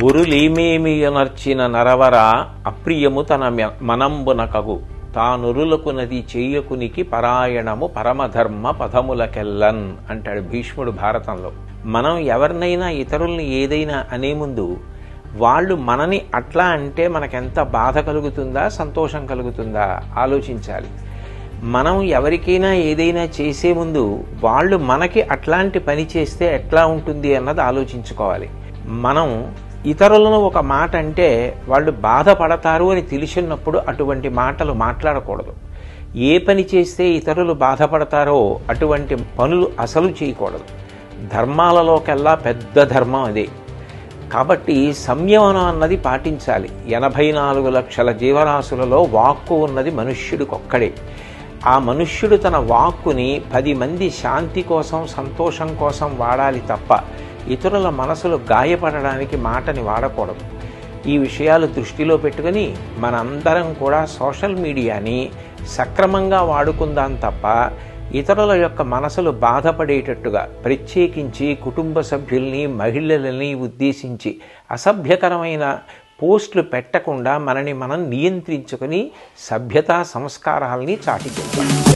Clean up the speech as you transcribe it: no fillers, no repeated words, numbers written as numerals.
ఉరులీమేమియనర్చిన నరవర అప్రియము తన మనంబునకగు తానురులకు నది చేయకునికి పరాయణము పరమధర్మ పదములకెల్లన్ అంటాడు భీష్ముడు భారతంలో. మనం ఎవరినైనా ఇతరుల్ని ఏదైనా అనే ముందు వాళ్ళు మనని అట్లా అంటే మనకెంత బాధ కలుగుతుందా సంతోషం కలుగుతుందా ఆలోచించాలి. మనం ఎవరికైనా ఏదైనా చేసే ముందు వాళ్ళు మనకి అట్లాంటి పని చేస్తే ఎట్లా ఉంటుంది అన్నది ఆలోచించుకోవాలి. మనం ఇతరులను ఒక మాట అంటే వాళ్ళు బాధపడతారు అని తెలిసినప్పుడు అటువంటి మాటలు మాట్లాడకూడదు. ఏ పని చేస్తే ఇతరులు బాధపడతారో అటువంటి పనులు అసలు చేయకూడదు. ధర్మాలలోకెల్లా పెద్ద ధర్మం అదే. కాబట్టి సంయమనం అన్నది పాటించాలి. 84 లక్షల జీవరాశులలో వాక్కు ఉన్నది మనుష్యుడికొక్కడే. ఆ మనుష్యుడు తన వాక్కుని 10 మంది శాంతి కోసం సంతోషం కోసం వాడాలి తప్ప ఇతరుల మనసులు గాయపడడానికి మాటని వాడకూడదు. ఈ విషయాలు దృష్టిలో పెట్టుకుని మనందరం కూడా సోషల్ మీడియాని సక్రమంగా వాడుకుందాం తప్ప ఇతరుల యొక్క మనసులు బాధపడేటట్టుగా ప్రత్యేకించి కుటుంబ సభ్యుల్ని మహిళలని ఉద్దేశించి అసభ్యకరమైన పోస్టులు పెట్టకుండా మనని మనం నియంత్రించుకొని సభ్యతా సంస్కారాల్ని చాటిచెప్పాలి.